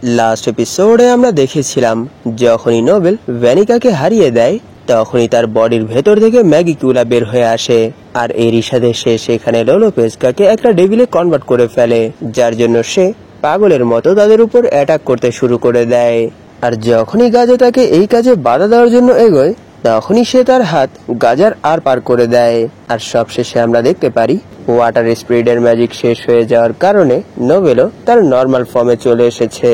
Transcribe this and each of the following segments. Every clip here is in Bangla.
লাস্ট এপিসোডে আমরা দেখেছিলাম যখনই নোবেল ভ্যানিকাকে হারিয়ে দেয় তখনই তার বডির ভেতর থেকে ম্যাগিকুলা বের হয়ে আসে, আর এরই সাথে সে সেখানে লোলোপেজকাকে একটা ডেভিলে কনভার্ট করে ফেলে, যার জন্য সে পাগলের মতো তাদের উপর অ্যাটাক করতে শুরু করে দেয়। আর যখনই গাজা তাকে এই কাজে বাধা দেওয়ার জন্য এগোয় তখনই সে তার হাত গাজার আর পার করে দেয়। আর সবশেষে আমরা দেখতে পারি ওয়াটার স্পিরিটের ম্যাজিক শেষ হয়ে যাওয়ার কারণে নোবেলও তার নর্মাল ফর্মে চলে এসেছে।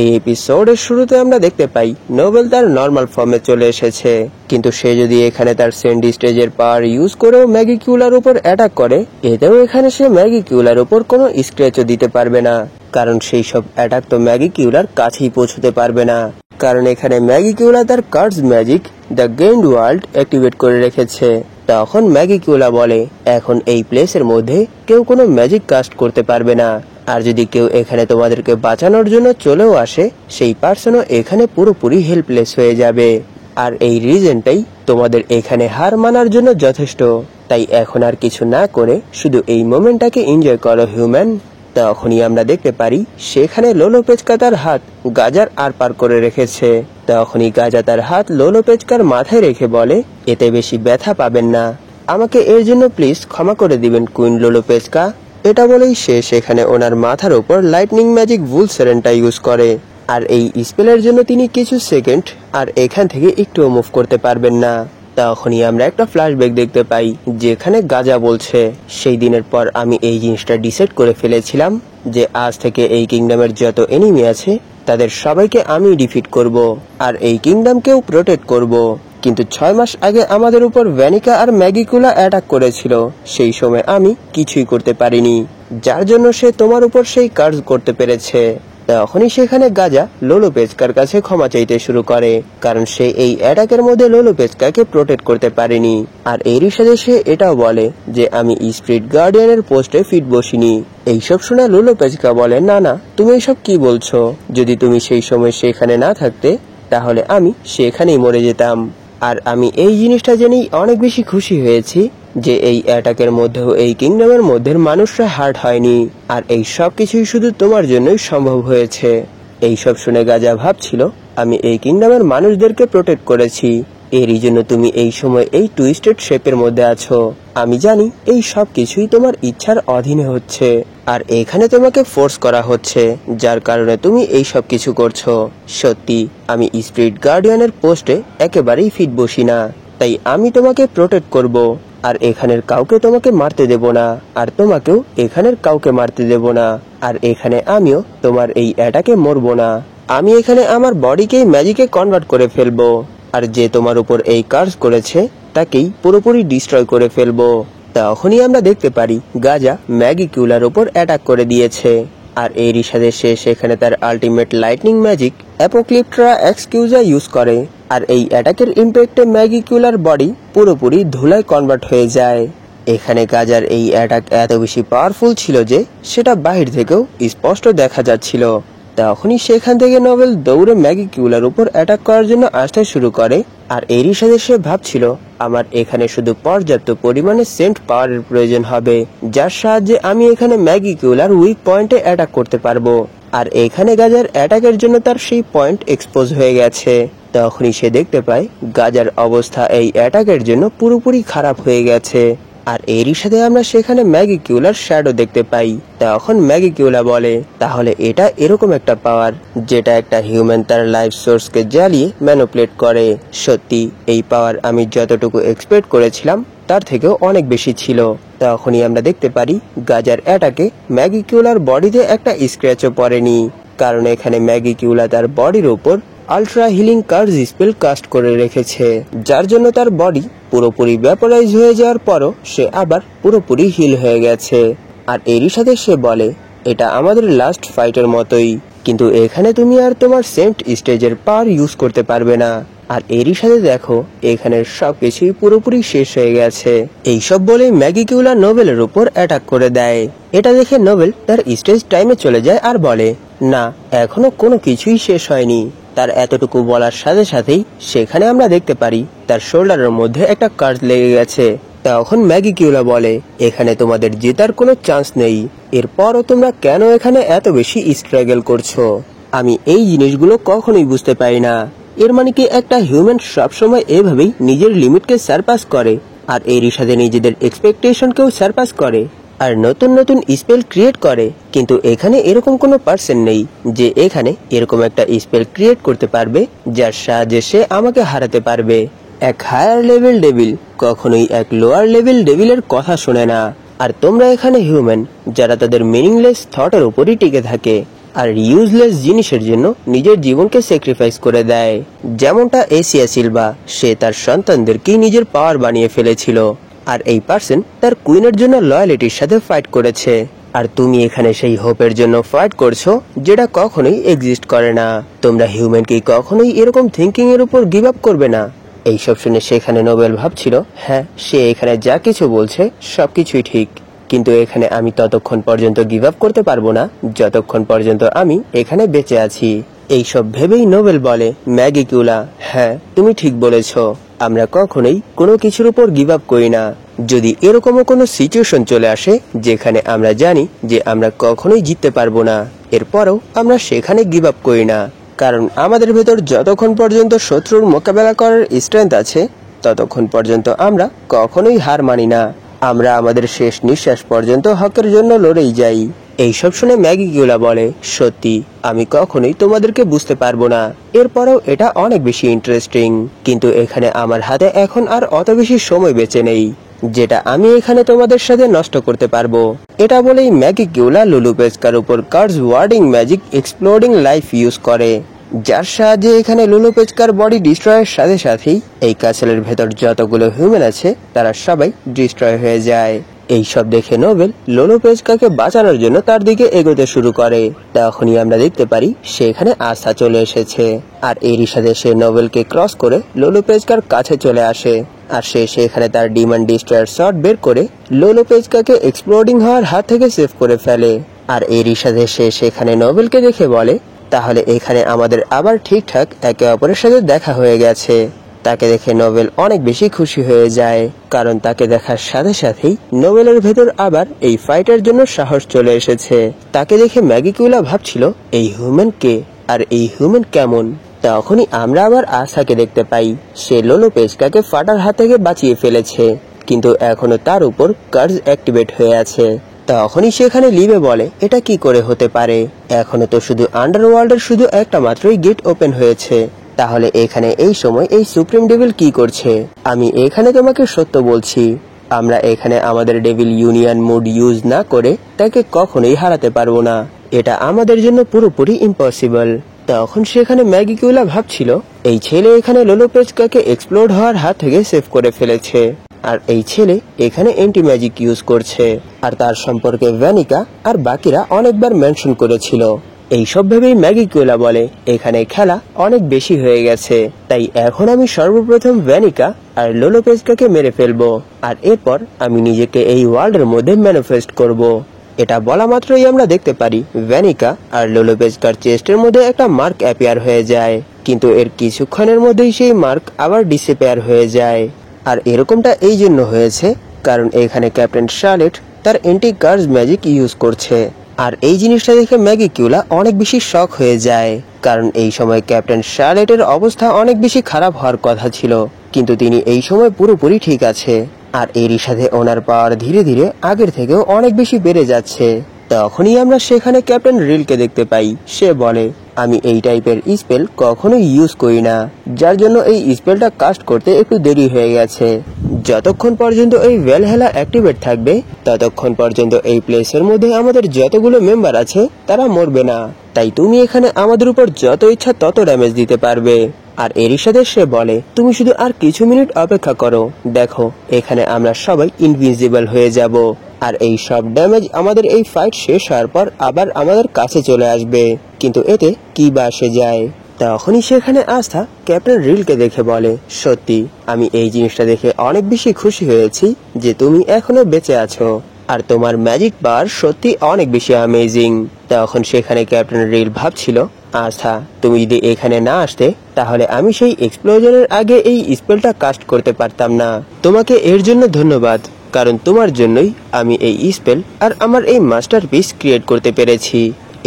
এই এপিসোডের শুরুতে আমরা দেখতে পাই নোবেল তার নর্মাল ফর্মে চলে এসেছে, কিন্তু সে যদি এখানে তার সেন্ডি স্টেজের পাওয়ার ইউজ করেও ম্যাগিকিউলার উপর অ্যাটাক করে, এতেও এখানে সে ম্যাগিকিউলার উপর কোনো স্ক্র্যাচও দিতে পারবে না, কারণ সেই সব অ্যাটাক তো ম্যাগিকিউলার কাছেই পৌঁছতে পারবে না। কারণ এখানে ম্যাগিকিউলা তার cards magic the গেইন্ড world activate করে রেখেছে। তখন ম্যাগিকিউলা বলে এখন এই প্লেসের মধ্যে কেউ কোনো ম্যাজিক কাস্ট করতে পারবে না, আর যদি কেউ এখানে তোমাদেরকে বাঁচানোর জন্য চলেও আসে সেই পার্সনও এখানে পুরোপুরি হেল্পলেস হয়ে যাবে। আর এই রিজনটাই তোমাদের এখানে হার মানার জন্য যথেষ্ট, তাই এখন আর কিছু না করে শুধু এই মোমেন্টটাকে এনজয় করো হিউম্যান। তখনই আমরা দেখতে পারি সেখানে লোলোপেজকা তার হাত গাজার আর পার করে রেখেছে। তখনই গাজা তার হাত লোলোপেজকার মাথায় রেখে বলে এতে বেশি ব্যথা পাবেন না, আমাকে এর জন্য প্লিজ ক্ষমা করে দিবেন কুইন লোলোপেজকা। এটা বলেই সে সেখানে ওনার মাথার উপর লাইটনিং ম্যাজিক ভুলসেরেনটা ইউজ করে, আর এই স্পেলের জন্য তিনি কিছু সেকেন্ড আর এখান থেকে একটুও মুভ করতে পারবেন না। তখনই আমরা একটা ফ্ল্যাশব্যাক দেখতে পাই যেখানে গাজা বলছে সেই দিনের পর আমি এই জিনিসটা ডিসাইড করে ফেলেছিলাম যে আজ থেকে এই কিংডমের যত এনিমি আছে তাদের সবাইকে আমি ডিফিট করব আর এই কিংডমকেও প্রোটেক্ট করব। কিন্তু 6 মাস আগে আমাদের উপর ভ্যানিকা আর ম্যাগিকুলা অ্যাটাক করেছিল, সেই সময় আমি কিছুই করতে পারিনি, যার জন্য সে তোমার উপর সেই কার্জ করতে পেরেছে। তখনই সেখানে গাজা লোলোপেজকার কাছে ক্ষমা চাইতে শুরু করে, কারণ সে এই অ্যাটাকের মধ্যে লোলোপেজকাকে প্রোটেক্ট করতে পারেনি। আর এরই সাথে সে এটাও বলে যে আমি স্পিরিট গার্ডিয়ানের পোস্টে ফিট বসিনি। এইসব শুনে লোলোপেজকা বলে না না তুমি এসব কি বলছো, যদি তুমি সেই সময় সেখানে না থাকতে তাহলে আমি সেখানেই মরে যেতাম। আর আমি এই জিনিসটা জেনেই অনেক বেশি খুশি হয়েছি যে এই অ্যাটাকের মধ্যেও এই কিংডমের মধ্যে মানুষরা হার্ট হয়নি, আর এই সব কিছুই শুধু তোমার জন্যই সম্ভব হয়েছে। এই সব শুনে গাজা ভাবছিল আমি এই কিংডমের মানুষদেরকে প্রোটেক্ট করেছি, এরই জন্য তুমি এই সময় এই টুইস্টেড শেপের মধ্যে আছো। আমি জানি এই সব কিছুই তোমার ইচ্ছার অধীনে হচ্ছে, আর এখানে তোমাকে ফোর্স করা হচ্ছে, যার কারণে তুমি এই সব কিছু করছো। সত্যি আমি স্পিরিট গার্ডিয়ানের পোস্টে একেবারেই ফিট বসি না, তাই আমি তোমাকে প্রোটেক্ট করব, আর এখানের কাউকে তোমাকে মারতে দেব না, আর তোমাকেও এখানের কাউকে মারতে দেব না, আর এখানে আমিও তোমার এই অ্যাটাকে মরবো না। আমি এখানে আমার বডিকেই ম্যাজিকে কনভার্ট করে ফেলবো, আর যে তোমার উপর এই কার্জ করেছে তাকেই পুরোপুরি ডিস্ট্রয় করে ফেলবো। তখনই আমরা দেখতে পারি গাজা ম্যাগিকিউলার উপর অ্যাটাক করে দিয়েছে, আর এরই সাথে সে সেখানে তার আল্টিমেট লাইটনিং ম্যাজিক অ্যাপোক্লিপ্টরা এক্সকিউজা ইউজ করে, আর এই অ্যাটাকের ইম্প্যাক্টে ম্যাগিকিউলার বডি পুরোপুরি ধুলায় কনভার্ট হয়ে যায়। এখানে গাজার এই অ্যাটাক এত বেশি পাওয়ারফুল ছিল যে সেটা বাহির থেকেও স্পষ্ট দেখা যাচ্ছিল। তখনই সেখান থেকে নোবেল দৌড়ে ম্যাগিকিউলার উপর অ্যাটাক করার জন্য আসতে শুরু করে, আর এরই সাথে সে ভাবছিল আমার এখানে শুধু পর্যাপ্ত পরিমাণে সেন্ট পাওয়ারের প্রয়োজন হবে, যার সাহায্যে আমি এখানে ম্যাগিকিউলার উইক পয়েন্টে অ্যাটাক করতে পারবো। আর এখানে গাজার অ্যাটাকের জন্য তার সেই পয়েন্ট এক্সপোজ হয়ে গেছে। তখনই সে দেখতে পায় গাজার অবস্থা এই অ্যাটাকের জন্য পুরোপুরি খারাপ হয়ে গেছে, আর এরই সাথে আমরা সেখানে ম্যাগিকিউলার শ্যাডো দেখতে পাই। তখন ম্যাগিকিউলা বলে তাহলে এটা এরকম একটা পাওয়ার যেটা একটা হিউম্যান তার লাইফ সোর্সকে জ্বালিয়ে ম্যানিপুলেট করে। সত্যি এই পাওয়ার আমি যতটুকু এক্সপেক্ট করেছিলাম তার থেকেও অনেক বেশি ছিল। তখনই আমরা দেখতে পারি গাজার অ্যাটাকে ম্যাগিকিউলার বডিতে একটা স্ক্র্যাচও পড়েনি, কারণ এখানে ম্যাগিকিউলা তার বডির উপর আল্ট্রা হিলিং কার্জ স্পেল কাস্ট করে রেখেছে, যার জন্য তার বডি পুরোপুরি ভ্যাপোরাইজ হয়ে যাওয়ার পরও সে আবার পুরোপুরি হিল হয়ে গেছে। আর এরই সাথে সে বলে এটা আমাদের লাস্ট ফাইটের মতোই, কিন্তু এখানে তুমি আর তোমার সেন্ট স্টেজের পাওয়ার ইউজ করতে পারবে না। আর এরই সাথে দেখো এখানের সবকিছুই পুরোপুরি শেষ হয়ে গেছে। এইসব বলেই ম্যাগিকিউলা নোবেলের উপর অ্যাটাক করে দেয়। এটা দেখে নোবেল তার স্টেজ টাইমে চলে যায় আর বলে না এখনো কোনো কিছুই শেষ হয়নি। তার এতটুকু বলার সাথে সাথেই সেখানে আমরা দেখতে পারি তার শোল্ডারের মধ্যে একটা কার্ড লেগে গেছে। তখন ম্যাগিকিউলা বলে এখানে তোমাদের জেতার কোনো চান্স নেই, এরপরও তোমরা কেন এখানে এত বেশি স্ট্রাগল করছো? আমি এই জিনিসগুলো কখনোই বুঝতে পারি না। এর মানে কি একটা হিউম্যান সবসময় এভাবেই নিজের লিমিটকে সারপাস করে, আর এরই সাথে নিজেদের এক্সপেকটেশনকেও সারপাস করে, আর নতুন নতুন স্পেল ক্রিয়েট করে। কিন্তু এখানে এরকম কোনো পার্সন নেই যে এখানে এরকম একটা স্পেল ক্রিয়েট করতে পারবে যার সাহায্যে সে আমাকে হারাতে পারবে। এক হায়ার লেভেল ডেভিল কখনোই এক লোয়ার লেভেল ডেভিলের কথা শোনে না। আর তোমরা এখানে হিউম্যান যারা তাদের মিনিংলেস থটের উপরই টিকে থাকে আর ইউজলেস জিনিসের জন্য নিজের জীবনকে স্যাক্রিফাইস করে দেয়। যেমনটা এসিয়া সিলভা, সে তার সন্তানদেরকেই নিজের পাওয়ার বানিয়ে ফেলেছিল, আর এই পার্সন তার কুইনের জন্য লয়ালিটির সাথে ফাইট করেছে। আর তুমি এখানে সেই হোপের জন্য ফাইট করছো যেটা কখনোই এক্সিস্ট করে না। তোমরা হিউম্যানকে কখনোই এরকম থিঙ্কিং এর উপর গিভ আপ করবে না। এইসব শুনে সেখানে নোবেল ভাবছিল, হ্যাঁ, সে এখানে যা কিছু বলছে সবকিছুই ঠিক, কিন্তু এখানে আমি ততক্ষণ পর্যন্ত গিভ আপ করতে পারবো না যতক্ষণ পর্যন্ত আমি এখানে বেঁচে আছি। এইসব ভেবেই নোবেল বলে, ম্যাগিকিউলা, হ্যাঁ তুমি ঠিক বলেছ, আমরা কখনোই কোনো কিছুর উপর গিভ আপ করি না। যদি এরকমও কোনো সিচুয়েশন চলে আসে যেখানে আমরা জানি যে আমরা কখনোই জিততে পারবো না, এরপরেও আমরা সেখানে গিভ আপ করি না, কারণ আমাদের ভেতর যতক্ষণ পর্যন্ত শত্রুর মোকাবেলা করার স্ট্রেংথ আছে ততক্ষণ পর্যন্ত আমরা কখনোই হার মানি না। আমরা আমাদের শেষ নিঃশ্বাস পর্যন্ত হকের জন্য লড়েই যাই। এইসব শুনে ম্যাগিকিউলা বলে, সত্যি আমি কখনোই তোমাদেরকে বুঝতে পারবো না, এরপরেও এটা অনেক বেশি ইন্টারেস্টিং, কিন্তু এখানে আমার হাতে এখন আর অত বেশি সময় বেঁচে নেই যেটা আমি এখানে তোমাদের সাথে নষ্ট করতে পারবো। এটা বলেই ম্যাগিকিউলা লুলু পেস্কার উপর কার্স ওয়ার্ডিং ম্যাজিক এক্সপ্লোডিং লাইফ ইউজ করে, যার সাহায্যে এখানে লুলু পেস্কার বডি ডিস্ট্রয়ের সাথে সাথেই এই ক্যাসেলের ভেতর যতগুলো হিউম্যান আছে তারা সবাই ডিস্ট্রয় হয়ে যায়। এইসব দেখে নোবেল লুলু পেস্কাকে বাঁচানোর জন্য তার দিকে এগোতে শুরু করে। তখনই আমরা দেখতে পারি সেখানে আস্থা চলে এসেছে, আর এরই সাথে সে নোবেলকে ক্রস করে লুলু পেস্কার কাছে চলে আসে, আর সে সেখানে তার ডিমন্ড ডিস্ট্রয়ার শট বের করে লুলু পেস্কাকে এক্সপ্লোডিং হওয়ার হাত থেকে সেভ করে ফেলে। আর এরই সাথে সে সেখানে নোবেলকে দেখে বলে, তাহলে এখানে আমাদের আবার ঠিকঠাক একে অপরের সাথে দেখা হয়ে গেছে। তাকে দেখে নোবেল অনেক বেশি খুশি হয়ে যায়, কারণ তাকে দেখার সাথে সাথেই নোবেলের ভেতর আবার এই ফাইটের জন্য সাহস চলে এসেছে। তাকে দেখে ম্যাগিকিউলা ভাবছিল, এই হিউম্যান কে, আর এই হিউম্যান কেমন। তখনই আমরা আবার আশাকে দেখতে পাই, সে লুলু পেস্কাকে ফাটার হাত থেকে বাঁচিয়ে ফেলেছে, কিন্তু এখনো তার উপর কার্স অ্যাক্টিভেট হয়ে আছে। তখনই সেখানে লিবে বলে, এটা কি করে হতে পারে, এখনো তো শুধু আন্ডারওয়ার্ল্ডের শুধু একটা মাত্রই গেট ওপেন হয়েছে, তাহলে এখানে এই সময় এই সুপ্রিম ডেভিল কি করছে? আমি এখানে তোমাকে সত্য বলছি, আমরা এখানে আমাদের ডেভিল ইউনিয়ন মুড ইউজ না করে তাকে কখনোই হারাতে পারবো না, এটা আমাদের জন্য পুরোপুরি ইম্পসিবল। তখন সেখানে ম্যাগিকিউলা ভাবছিল, এই ছেলে এখানে লুলু পেস্কাকে এক্সপ্লোড হওয়ার হাত থেকে সেভ করে ফেলেছে, আর এই ছেলে এখানে অ্যান্টি ম্যাজিক ইউজ করছে, আর তার সম্পর্কে ভ্যানিকা আর বাকিরা অনেকবার মেনশন করেছিল। এইসব ভেবেই ম্যাগিকিউলা বলে, এখানে খেলা অনেক বেশি হয়ে গেছে, তাই এখন আমি সর্বপ্রথম ভ্যানিকা আর লুলু পেস্কাকে মেরে ফেলবো, আর এরপর আমি নিজেকে এই ওয়ার্ল্ডের মধ্যে ম্যানিফেস্ট করব। এটা বলা মাত্রই আমরা দেখতে পারি ভ্যানিকা আর লুলু পেস্কার চেস্টের মধ্যে একটা মার্ক অ্যাপিয়ার হয়ে যায়, কিন্তু এর কিছুক্ষণের মধ্যেই সেই মার্ক আবার ডিসঅ্যাপিয়ার হয়ে যায়। আর এরকমটা এই জন্য হয়েছে কারণ এখানে ক্যাপ্টেন শার্লেট তার অ্যান্টি কার্স ম্যাজিক ইউজ করছে, আর এই জিনিসটা দেখে ম্যাগিকিউলা অনেক বেশি শক হয়ে যায়, কারণ এই সময় ক্যাপ্টেন শার্লেটের অবস্থা অনেক বেশি খারাপ হওয়ার কথা ছিল, কিন্তু তিনি এই সময় পুরোপুরি ঠিক আছে, আর এরই সাথে ওনার পাওয়ার ধীরে ধীরে আগের থেকেও অনেক বেশি বেড়ে যাচ্ছে। তখনই আমরা সেখানে ক্যাপ্টেন রিলকে দেখতে পাই, সে বলে, আমি এই টাইপের স্পেল কখনো ইউজ করি না, যার জন্য এই স্পেলটা কাস্ট করতে একটু দেরি হয়ে গেছে। যতক্ষণ পর্যন্ত এই ভ্যালহেলা অ্যাক্টিভেট থাকবে ততক্ষণ পর্যন্ত এই প্লেসের মধ্যে আমাদের যতগুলো মেম্বার আছে তারা মরবে না, তাই তুমি এখানে আমাদের উপর যত ইচ্ছা তত ড্যামেজ দিতে পারবে। আর এরই সাথে সে বলে, তুমি শুধু আর কিছু মিনিট অপেক্ষা করো, দেখো এখানে আমরা সবাই ইনভিজিবল হয়ে যাব, আর এই সব ড্যামেজ আমাদের এই ফাইট শেষ হওয়ার পর আবার আমাদের কাছে চলে আসবে, কিন্তু এতে কি বা আসে যায়। তখনই সেখানে আস্থা ক্যাপ্টেন রিলকে দেখে বলে, সত্যি আমি এই জিনিসটা দেখে অনেক বেশি খুশি হয়েছি যে তুমি এখনো বেঁচে আছো, আর তোমার ম্যাজিক পাওয়ার সত্যি অনেক বেশি অ্যামেজিং। তখন সেখানে ক্যাপ্টেন রিল ভাবছিল, আস্থা তুমি যদি এখানে না আসতে তাহলে আমি সেই এক্সপ্লোজনের আগে এই স্পেলটা কাস্ট করতে পারতাম না। তোমাকে এর জন্য ধন্যবাদ, কারণ তোমার জন্যই আমি এই স্পেল আর আমার এই মাস্টারপিস ক্রিয়েট করতে পেরেছি।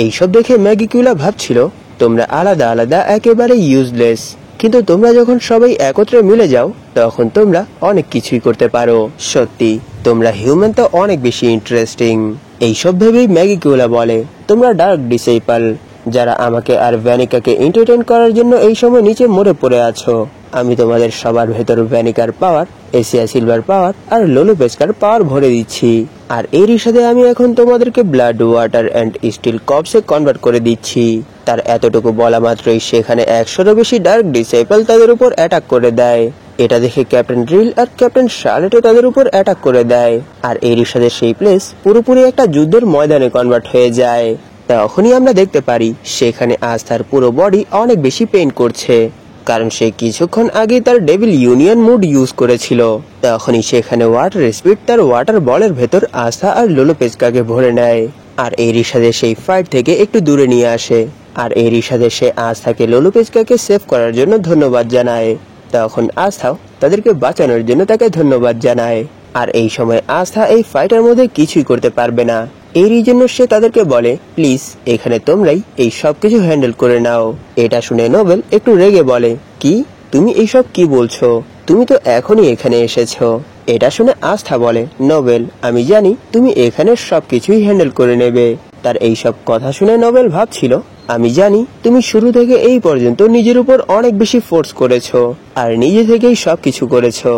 এইসব দেখে ম্যাগিকিউলা ভাবছিল, তোমরা আলাদা আলাদা একেবারে ইউজলেস, কিন্তু তোমরা যখন সবাই একত্রে মিলে যাও তখন তোমরা অনেক কিছুই করতে পারো। সত্যি তোমরা হিউম্যান তো অনেক বেশি ইন্টারেস্টিং। এইসব ভেবেই ম্যাগি কিউলা বলে, তোমরা ডার্ক ডিসেইপল যারা আমাকে আর ভ্যানিকাকে এন্টারটেইন করার জন্য এই সময় নিচে মরে পড়ে আছো। আমি তোমাদের সবার ভেতর ভ্যানিকার পাওয়ার, এশিয়া সিলভার পাওয়ার আর লোলো পেস্কার পাওয়ার ভরে দিচ্ছি। আর এরই সাথে আমি এখন তোমাদেরকে ব্লাড, ওয়াটার অ্যান্ড স্টিল কপসে কনভার্ট করে দিচ্ছি। তার এতটুকু বলা মাত্রই সেখানে 100-এরও বেশি ডার্ক ডিসেইপল তাদের উপর অ্যাটাক করে দেয়। এটা দেখে ক্যাপ্টেন ড্রিল আর ক্যাপ্টেন শার্লেটও তাদের উপর অ্যাটাক করে দেয়। আর এরই সাথে সেই প্লেস পুরোপুরি একটা যুদ্ধের ময়দানে কনভার্ট হয়ে যায়। তখনই আমরা দেখতে পারি সেখানে আস্থার পুরো বডি অনেক বেশি পেইন করছে, কারণ সে কিছুক্ষণ আগে তার ডেভিল ইউনিয়ন মুড ইউজ করেছিল। তখনই সেখানে ওয়াটার স্পিড তার ওয়াটার বলের ভেতর আস্থা আর লোলো পেস্কাকে ভরে নেয়, আর এরই সাথে সেই ফাইট থেকে একটু দূরে নিয়ে আসে। আর এরই সাথে সে আস্থাকে লোলো পেস্কাকে সেভ করার জন্য ধন্যবাদ জানায়। তখন আস্থাও তাদেরকে বাঁচানোর জন্য তাকে ধন্যবাদ জানায়। আর এই সময় আস্থা এই ফাইটের মধ্যে কিছুই করতে পারবে না। এরই জন্য সে তাদেরকে বলে, প্লিজ এখানে তোমরাই এই সবকিছু হ্যান্ডেল করে নাও। এটা শুনে নোবেল একটু রেগে বলে, কি তুমি এইসব কি বলছো? তুমি তো এখনই এখানে এসেছো। এটা শুনে আস্থা বলে, নোবেল আমি জানি তুমি এখানে সবকিছুই হ্যান্ডেল করে নেবে। তার এইসব কথা শুনে নোবেল ভাবছিল, আমি জানি তুমি শুরু থেকে এই পর্যন্ত নিজের উপর অনেক বেশি ফোর্স করেছো আর নিজে থেকেই সবকিছু করেছো।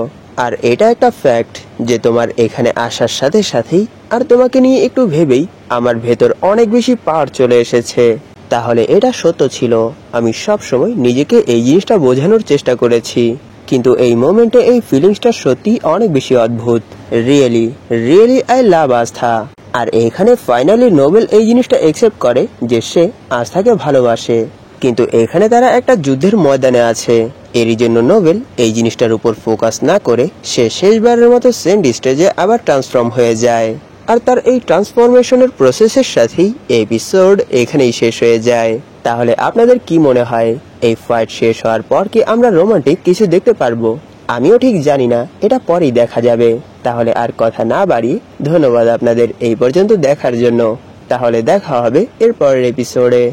আর এটা একটা ফ্যাক্ট যে তোমার এখানে আসার সাথে সাথেই আর তোমাকে নিয়ে একটু ভেবেই আমার ভেতর অনেক বেশি পাওয়ার চলে এসেছে। তাহলে এটা সত্য ছিল, আমি সব সময় নিজেকে এই জিনিসটা বোঝানোর চেষ্টা করেছি, কিন্তু এই মোমেন্টে এই ফিলিংসটা সত্যি অনেক বেশি অদ্ভুত। রিয়েলি আই লাভ আস্থা। আর এখানে ফাইনালি নোবেল এই জিনিসটা একসেপ্ট করে যে সে আস্থাকে ভালোবাসে, কিন্তু এখানে তারা একটা যুদ্ধের ময়দানে আছে। এরই জন্য নোবেল এই জিনিসটার উপর ফোকাস না করে সে শেষবারের মতো সেন্ড স্টেজে আবার ট্রান্সফর্ম হয়ে যায়। আর তার এই ট্রান্সফরমেশনের প্রসেসের সাথেই এপিসোড এখানেই শেষ হয়ে যায়। তাহলে আপনাদের কি মনে হয়, এই ফাইট শেষ হওয়ার পর কি আমরা রোমান্টিক কিছু দেখতে পারবো? আমিও ঠিক জানি না, এটা পরেই দেখা যাবে। তাহলে আর কথা না বাড়িয়ে ধন্যবাদ আপনাদের এই পর্যন্ত দেখার জন্য। তাহলে দেখা হবে এর পরের এপিসোডে।